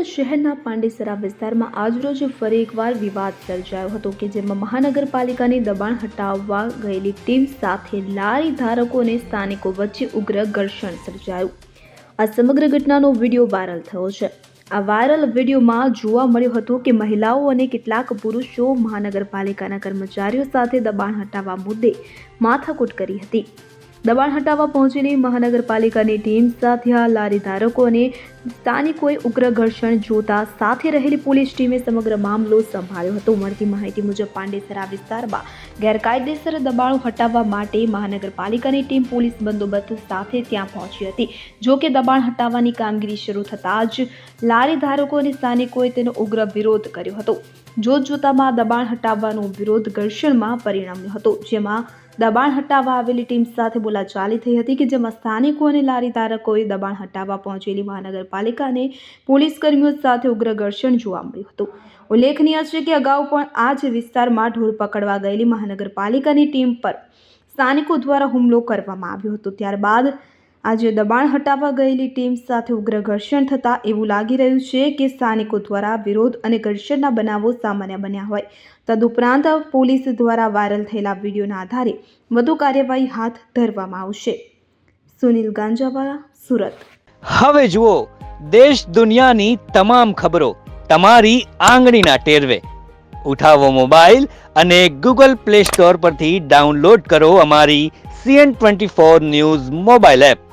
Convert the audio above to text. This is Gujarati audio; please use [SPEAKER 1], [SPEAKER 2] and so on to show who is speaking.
[SPEAKER 1] શહેરના પાંડેસરા વિસ્તારમાં આજરોજ ફરી એકવાર વિવાદ સર્જાયો હતો કે જેમાં મહાનગરપાલિકાની દબાણ હટાવવા ગયેલી ટીમ સાથે લારી ધારકો અને સ્થાનિકો વચ્ચે ઉગ્ર ઘર્ષણ સર્જાયું। આ સમગ્ર ઘટનાનો વિડીયો વાયરલ થયો છે। આ વાયરલ વિડીયોમાં જોવા મળ્યું હતું કે મહિલાઓ અને કેટલાક પુરુષો મહાનગરપાલિકાના કર્મચારીઓ સાથે દબાણ હટાવવા મુદ્દે માથાકૂટ કરી હતી। દબાણ હટાવવા પહોંચેલી મહાનગરપાલિકાની ટીમ સાથે આ લારી ધારકો અને સ્થાનિકોએ ઉગ્ર ઘર્ષણ જોતા સાથે રહેલી પોલીસ ટીમે સમગ્ર મામલો સંભાળ્યો હતો। મળતી માહિતી મુજબ પાંડેસરા વિસ્તારમાં ગેરકાયદેસર દબાણો હટાવવા માટે મહાનગરપાલિકાની ટીમ પોલીસ બંદોબસ્ત સાથે ત્યાં પહોંચી હતી। જો કે દબાણ હટાવવાની કામગીરી શરૂ થતાં જ લારી ધારકો અને સ્થાનિકોએ તેનો ઉગ્ર વિરોધ કર્યો હતો। જોતજોતામાં દબાણ હટાવવાનો વિરોધ ઘર્ષણમાં પરિણમ્યો હતો, જેમાં દબાણ હટાવવા આવેલી ટીમ સાથે બોલાચાલી થઈ હતી કે જેમાં સ્થાનિકો અને લારી ધારકોએ દબાણ હટાવવા પહોંચેલી મહાનગરપાલિકા અને પોલીસ કર્મીઓ સાથે ઉગ્ર ઘર્ષણ જોવા મળ્યું હતું। ઉલ્લેખનીય છે કે અગાઉ પણ આ જ વિસ્તારમાં ઢોર પકડવા ગયેલી મહાનગરપાલિકાની ટીમ પર સ્થાનિકો દ્વારા હુમલો કરવામાં આવ્યો હતો। ત્યારબાદ આજે દબાણ હટાવવા ગયેલી ટીમ સાથે ઉગ્ર ઘર્ષણ થતાં એવું લાગી રહ્યું છે કે સ્થાનિકો દ્વારા વિરોધ અને ઘર્ષણના બનાવો સામાન્ય બન્યા હોય। તદુપરાંત પોલીસ દ્વારા વાયરલ થયેલા વિડીયોના આધારે વધુ કાર્યવાહી હાથ ધરવામાં આવશે। સુનિલ ગાંજાવાલા, સુરત।
[SPEAKER 2] હવે જુઓ દેશ દુનિયાની તમામ ખબરો તમારી આંગળીના ટેરવે। ઉઠાવો મોબાઈલ અને ગૂગલ પ્લે સ્ટોર પરથી ડાઉનલોડ કરો અમારી CN24 ન્યૂઝ મોબાઈલ એપ।